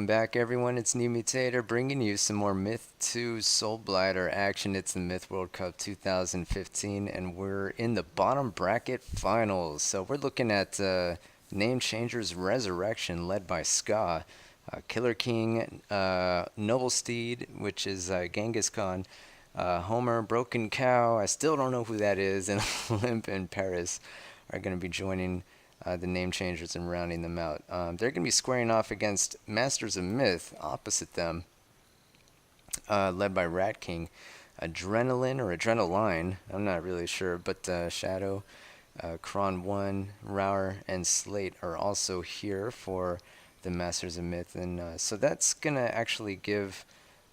Welcome back, everyone. It's New Mutator bringing you some more Myth 2 Soul Blighter action. It's the Myth World Cup 2015, and we're in the bottom bracket finals. So we're looking at Name Changers Resurrection, led by Ska, Killer King, Noble Steed, which is Genghis Khan, Homer, Broken Cow. I still don't know who that is, and Limp and Paris are going to be joining the name changers and rounding them out. They're going to be squaring off against Masters of Myth opposite them, led by Rat King, Adrenaline or Adrenaline, I'm not really sure, but Shadow, Kron 1, Rower, and Slate are also here for the Masters of Myth. And so that's going to actually give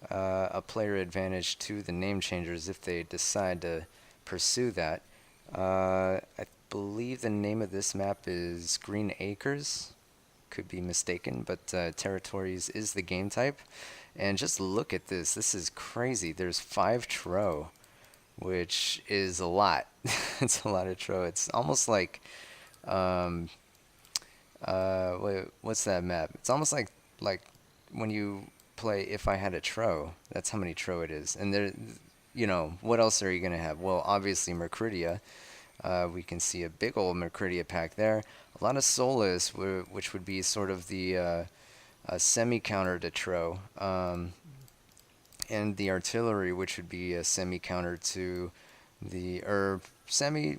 a player advantage to the name changers if they decide to pursue that. I believe the name of this map is Green Acres. Could be mistaken, but Territories is the game type. And just look at this. This is crazy. There's 5 Tro, which is a lot. It's a lot of Tro. It's almost like, what's that map? It's almost like when you play If I Had a Tro. That's how many Tro it is. And there, what else are you gonna have? Well, obviously Mercuridia. We can see a big old Mercuridia pack there. A lot of Solus, which would be sort of the semi-counter to Tro. And the Artillery, which would be a semi-counter to the,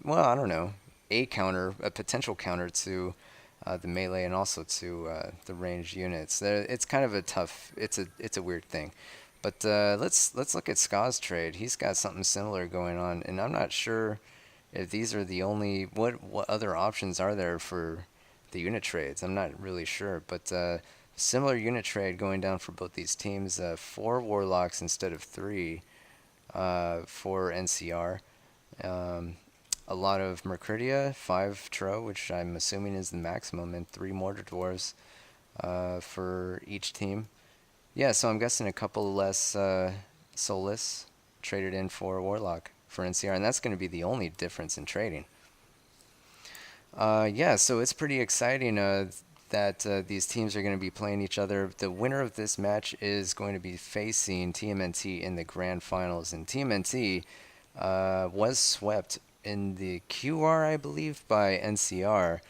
well, I don't know, a potential counter to the melee and also to the ranged units. It's kind of a tough, it's a weird thing. But let's look at Ska's trade. He's got something similar going on, and I'm not sure if these are the only, what other options are there for the unit trades. I'm not really sure, but similar unit trade going down for both these teams. 4 Warlocks instead of 3 for NCR. A lot of Mercuridia, 5 Tro, which I'm assuming is the maximum, and 3 Mortar Dwarves for each team. Yeah, so I'm guessing a couple less Solus traded in for Warlock for NCR, and that's going to be the only difference in trading. Yeah, so it's pretty exciting that these teams are going to be playing each other. The winner of this match is going to be facing TMNT in the grand finals, and TMNT was swept in the QR, I believe, by NCR,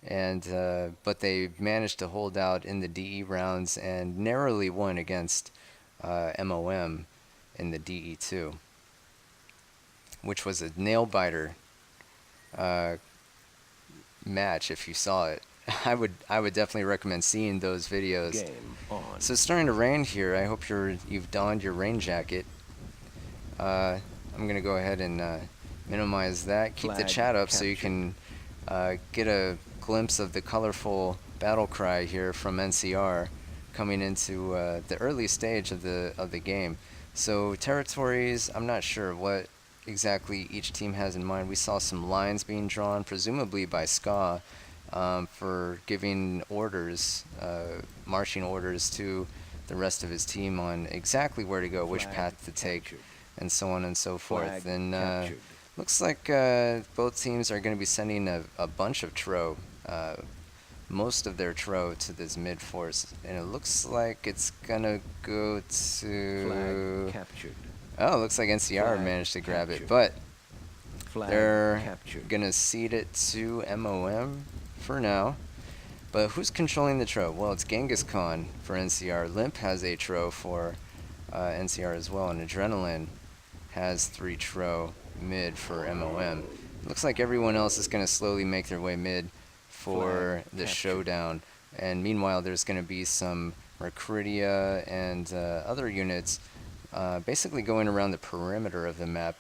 and but they managed to hold out in the DE rounds and narrowly won against MoM in the DE2, which was a nail-biter match if you saw it. I would definitely recommend seeing those videos. Game on. So it's starting to rain here. I hope you've donned your rain jacket. I'm going to go ahead and minimize that. Keep the chat up so you can get a glimpse of the colorful battle cry here from NCR coming into the early stage of the game. So Territories, I'm not sure what exactly each team has in mind. We saw some lines being drawn, presumably by Ska, for giving orders, marching orders to the rest of his team on exactly where to go, which path to take, and so on and so forth. And looks like both teams are going to be sending a bunch of Tro, most of their Tro to this mid force, and it looks like it's going to go to... Flag captured. Oh, looks like NCR Flag managed to grab captured. it, but Flag they're captured. going to cede it to MoM for now. But who's controlling the Tro? Well, it's Genghis Khan for NCR. Limp has a Tro for NCR as well, and Adrenaline has 3 Tro mid for MoM. Looks like everyone else is going to slowly make their way mid for the showdown. And meanwhile, there's going to be some Mercuridia and other units basically going around the perimeter of the map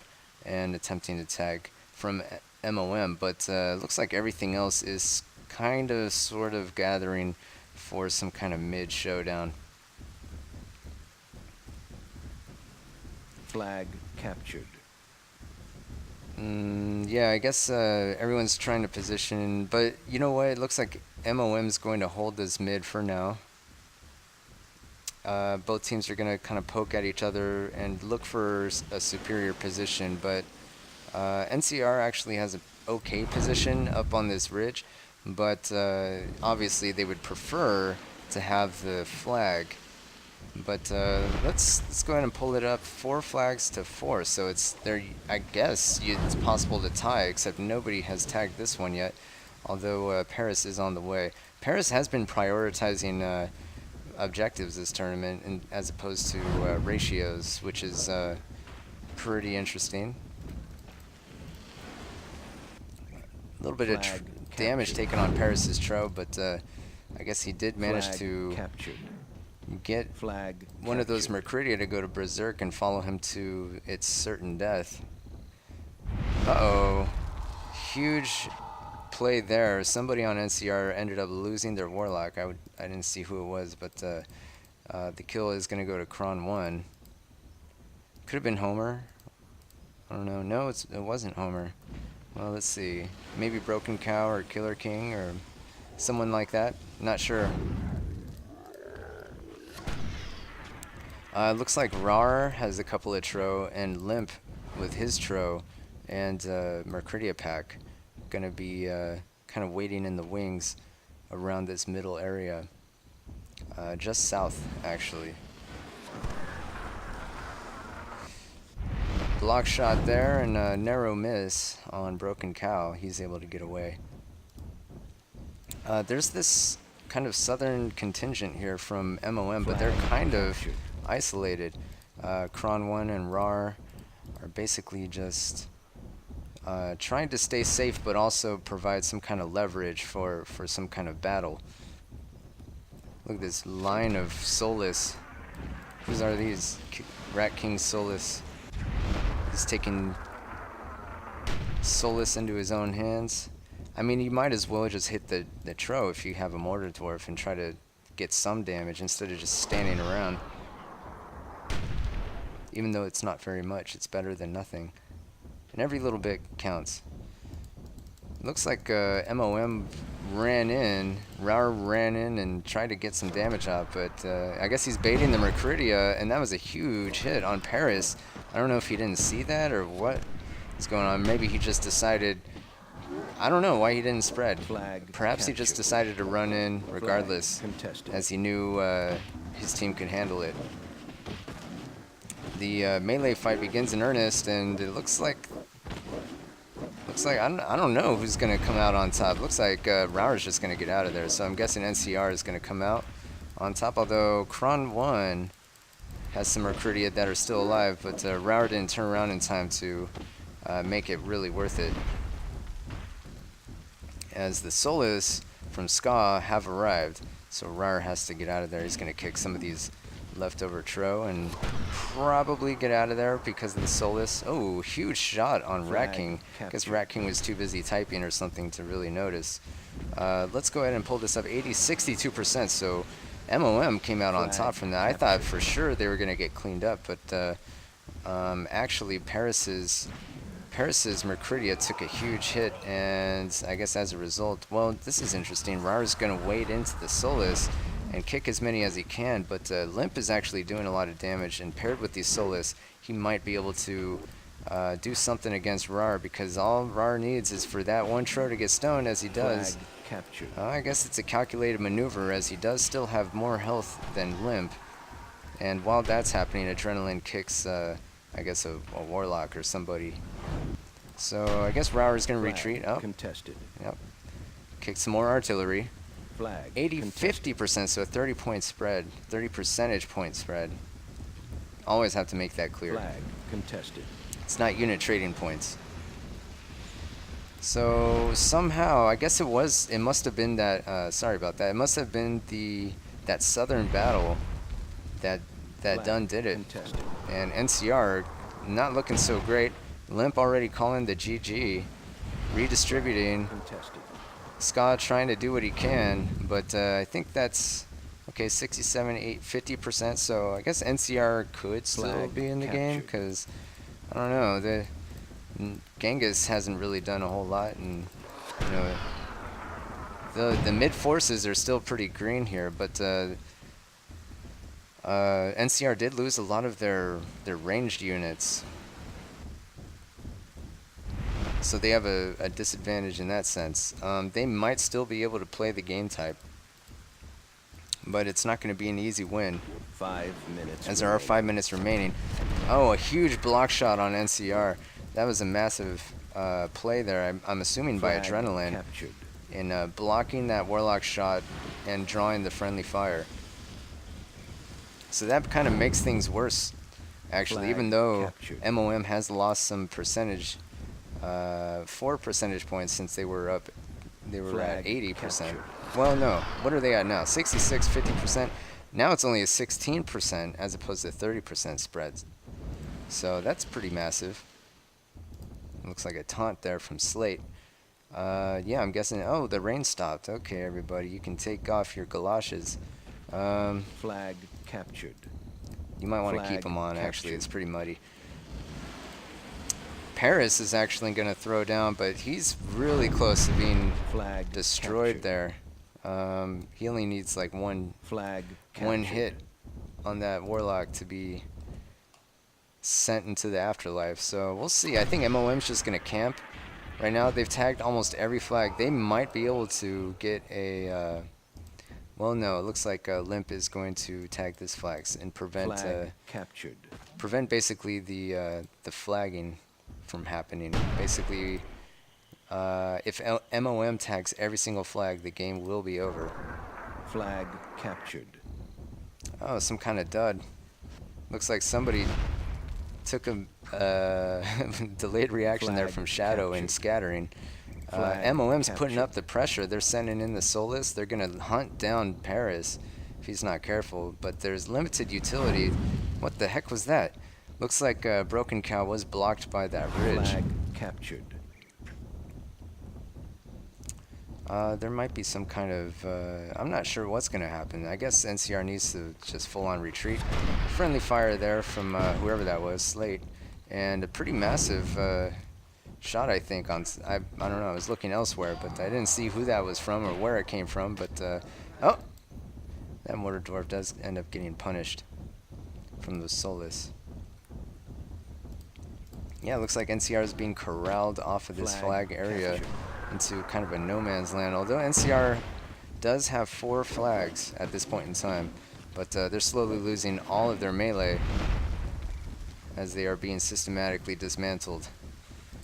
and attempting to tag from MoM. But looks like everything else is kind of sort of gathering for some kind of mid showdown. Flag captured. Yeah, I guess everyone's trying to position, but you know what? It looks like MoM is going to hold this mid for now. Both teams are going to kind of poke at each other and look for a superior position, but NCR actually has an okay position up on this ridge, but obviously they would prefer to have the flag. But let's go ahead and pull it up. 4 flags to 4, so it's there. I guess it's possible to tie, except nobody has tagged this one yet. Although Paris is on the way. Paris has been prioritizing objectives this tournament, and as opposed to ratios, which is pretty interesting. A little bit of damage taken on Paris's tro, but I guess he did manage to get one of those Mercuridia to go to Berserk and follow him to its certain death. Uh-oh. Huge play there. Somebody on NCR ended up losing their Warlock. I didn't see who it was, but the kill is going to go to Kron 1. Could have been Homer. I don't know. No, it wasn't Homer. Well, let's see. Maybe Broken Cow or Killer King or someone like that. Not sure. Looks like Rar has a couple of tro, and Limp with his tro and Mercuridia pack gonna be kind of waiting in the wings around this middle area, just south actually. Block shot there and a narrow miss on Broken Cow. He's able to get away. There's this kind of southern contingent here from MoM, but they're kind of isolated. Kron 1 and Rar are basically just trying to stay safe, but also provide some kind of leverage for some kind of battle. Look at this line of Solus. Whose are these? Rat King Solus. He's taking Solus into his own hands. I mean, you might as well just hit the tro if you have a Mortar Dwarf and try to get some damage instead of just standing around. Even though it's not very much, it's better than nothing. And every little bit counts. Looks like MoM ran in, Rar ran in and tried to get some damage out, but I guess he's baiting the Mercuridia, and that was a huge hit on Paris. I don't know if he didn't see that or what is going on. Maybe he just decided, I don't know why he didn't spread. Perhaps he just decided to run in regardless, as he knew his team could handle it. The melee fight begins in earnest, and it looks like I don't know who's gonna come out on top. Looks like Raur's just gonna get out of there, so I'm guessing NCR is gonna come out on top. Although Kron 1 has some Mercuridia that are still alive, but Raur didn't turn around in time to make it really worth it. As the Solus from Ska have arrived, so Raur has to get out of there. He's gonna kick some of these leftover tro and probably get out of there because of the Solus. Oh, huge shot on Rat King. Guess Rat King was too busy typing or something to really notice. Let's go ahead and pull this up. 62%, so MoM came out on top from that. I thought for sure they were going to get cleaned up, but actually Paris's Mercuridia took a huge hit, and I guess as a result, well, this is interesting. Raur's going to wade into the Solus and kick as many as he can, but Limp is actually doing a lot of damage, and paired with these Solus, he might be able to do something against Raur, because all Raur needs is for that one tro to get stoned, as he does. I guess it's a calculated maneuver, as he does still have more health than Limp, and while that's happening, Adrenaline kicks, I guess, a Warlock or somebody. So I guess Raur is going to retreat. Oh, contested. Yep. Kick some more artillery. 50%, so a 30-point spread, 30 percentage point spread. Always have to make that clear. Contested. It's not unit trading points. So somehow, I guess it must have been that, sorry about that, it must have been that southern battle that done did it. Contested. And NCR not looking so great. Limp already calling the GG, redistributing. Contested. Ska trying to do what he can, but I think that's okay. 67, 50%. So I guess NCR could still be in the game, because I don't know. The Genghis hasn't really done a whole lot, and you know the mid forces are still pretty green here. But NCR did lose a lot of their ranged units. So they have a disadvantage in that sense. They might still be able to play the game type. but it's not going to be an easy win, 5 minutes. as there are 5 minutes remaining. Oh, a huge block shot on NCR. That was a massive play there, I'm assuming by Flag Adrenaline, captured. in blocking that Warlock shot and drawing the friendly fire. So that kind of makes things worse, actually, Flag even though captured. MoM has lost some percentage, 4 percentage points since they were up. They were at Flag 80%. captured. Well, no. What are they at now? 66, 50%. Now it's only a 16% as opposed to 30% spreads. So that's pretty massive. Looks like a taunt there from Slate. Yeah, I'm guessing. Oh, the rain stopped. Okay, everybody, you can take off your galoshes. Flag captured. You might want to keep Flag them on, actually. captured. It's pretty muddy. Paris is actually going to throw down, but he's really close to being Flag destroyed captured. there. He only needs like one Flag captured. hit on that Warlock to be sent into the afterlife. So we'll see. I think MoM's just going to camp. Right now, they've tagged almost every flag. They might be able to get a... well, no, it looks like Limp is going to tag this flags and prevent Flag captured. basically the flagging from happening. Basically, if MoM tags every single flag, the game will be over. Flag captured. Oh, some kind of dud. Looks like somebody took a delayed reaction there Flag from Shadow and captured. scattering. Flag MoM's putting captured. up the pressure. They're sending in the Solus. They're going to hunt down Paris if he's not careful. But there's limited utility. What the heck was that? Looks like Broken Cow was blocked by that ridge. Flag captured. There might be some kind of... I'm not sure what's going to happen. I guess NCR needs to just full-on retreat. Friendly fire there from whoever that was, Slate. And a pretty massive shot, I think. I don't know. I was looking elsewhere, but I didn't see who that was from or where it came from. But, oh! That Mortar Dwarf does end up getting punished from the Solus. Yeah, it looks like NCR is being corralled off of this flag area captured. into kind of a no man's land. Although NCR does have 4 flags at this point in time, but they're slowly losing all of their melee as they are being systematically dismantled.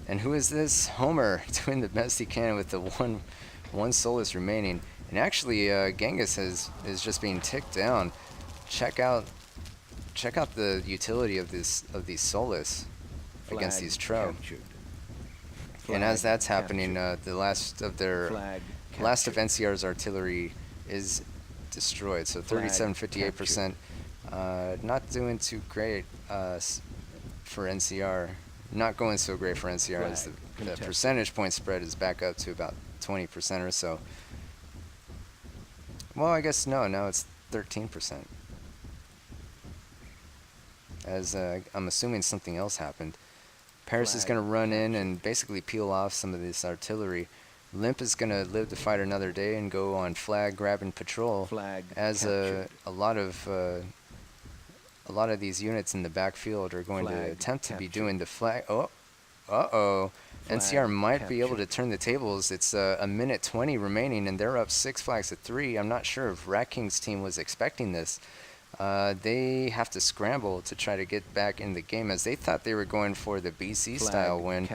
And who is this? Homer doing the best he can with the one Solus remaining. And actually, Genghis is just being ticked down. Check out the utility of these Solus against these Tro. And as that's happening, the last of NCR's artillery is destroyed. So 37, 58%, not doing too great for NCR. Not going so great for NCR as the percentage point spread is back up to about 20% or so. Well, I guess no, now it's 13%. As I'm assuming something else happened. Paris is going to run in and basically peel off some of this artillery. Limp is going to live to fight another day and go on flag grab and patrol. As a lot of these units in the backfield are going to attempt to be doing the flag. Oh, uh-oh. NCR might be able to turn the tables. It's a minute 20 remaining, and they're up 6 flags to 3. I'm not sure if Rat King's team was expecting this. They have to scramble to try to get back in the game, as they thought they were going for the BC style win.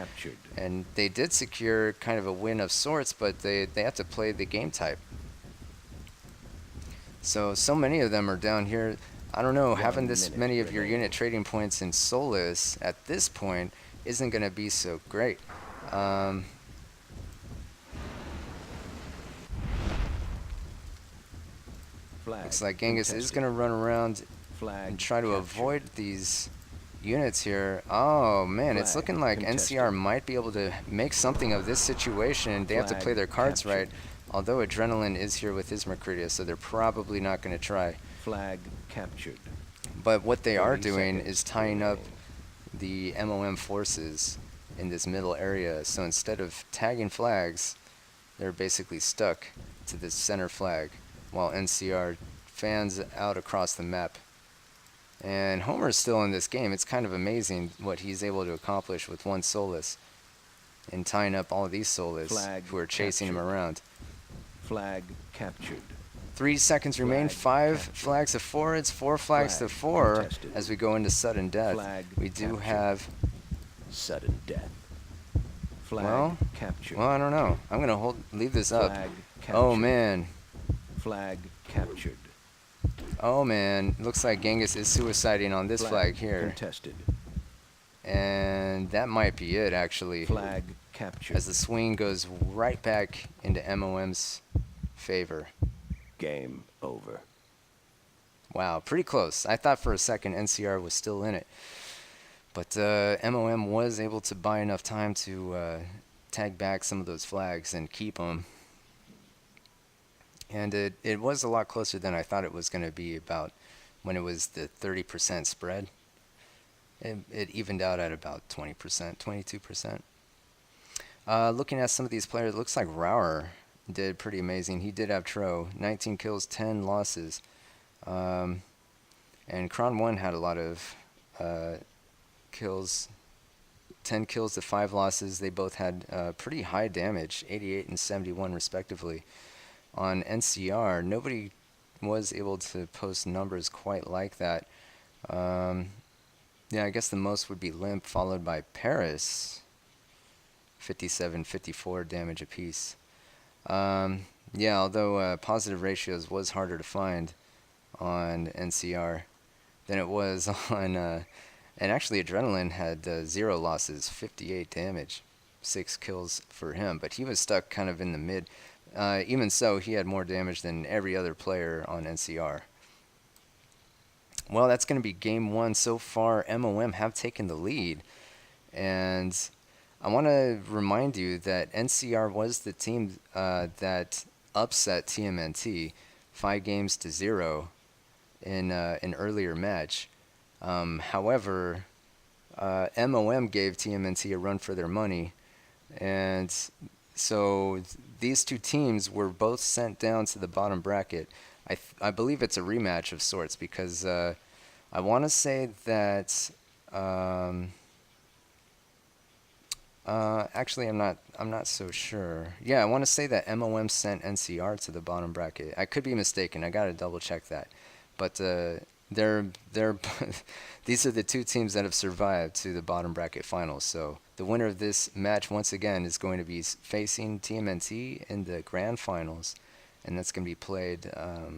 And they did secure kind of a win of sorts, but they have to play the game type. So many of them are down here. I don't know, having this many of your unit trading points in Solus at this point isn't going to be so great. Looks like Genghis is going to run around and try to avoid these units here. Oh, man, it's looking like NCR might be able to make something of this situation. They have to play their cards right, although Adrenaline is here with his Mercurius, so they're probably not going to try. Flag captured. But what they are doing is tying up the MoM forces in this middle area. So instead of tagging flags, they're basically stuck to this center flag, while NCR fans out across the map. And Homer's still in this game. It's kind of amazing what he's able to accomplish with one Solus and tying up all of these Solus who are chasing him around. Flag captured. 3 seconds remain. Flag 5 captured. flags to 4. It's 4 flags to Flag 4 contested. as we go into sudden death. Flag We do captured. have, Sudden death. Flag well, captured. I don't know. I'm going to leave this up. Flag captured. Oh, man. Flag captured. Oh, man. Looks like Genghis is suiciding on this flag here. Contested. And that might be it, actually. Flag captured. As the swing goes right back into MoM's favor. Game over. Wow, pretty close. I thought for a second NCR was still in it. But MoM was able to buy enough time to tag back some of those flags and keep them. And it was a lot closer than I thought it was going to be about when it was the 30% spread. It evened out at about 20%, 22%. Looking at some of these players, it looks like Rauer did pretty amazing. He did have Tro, 19 kills, 10 losses. And Kron 1 had a lot of kills, 10 kills to 5 losses. They both had pretty high damage, 88 and 71 respectively. On NCR, nobody was able to post numbers quite like that. Yeah, I guess the most would be Limp, followed by Paris, 57, 54 damage apiece. Yeah, although positive ratios was harder to find on NCR than it was on, and actually Adrenaline had 0 losses, 58 damage, 6 kills for him, but he was stuck kind of in the mid. Even so, he had more damage than every other player on NCR. Well, that's going to be game 1 so far. MoM have taken the lead, and I want to remind you that NCR was the team that upset TMNT 5-0 in an earlier match. However, MoM gave TMNT a run for their money, and so these two teams were both sent down to the bottom bracket. I believe it's a rematch of sorts because I want to say that actually I'm not so sure. Yeah, I want to say that MoM sent NCR to the bottom bracket. I could be mistaken. I got to double check that. But they're these are the two teams that have survived to the bottom bracket finals. So the winner of this match once again is going to be facing TMNT in the grand finals, and that's going to be played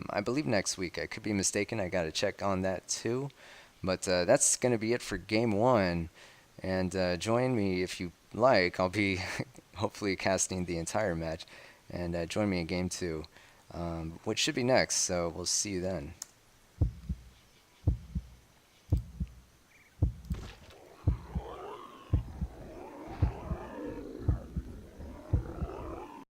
I believe next week. I could be mistaken. I got to check on that too. But that's going to be it for game 1. And join me if you like. I'll be hopefully casting the entire match, and join me in game 2, which should be next. So we'll see you then.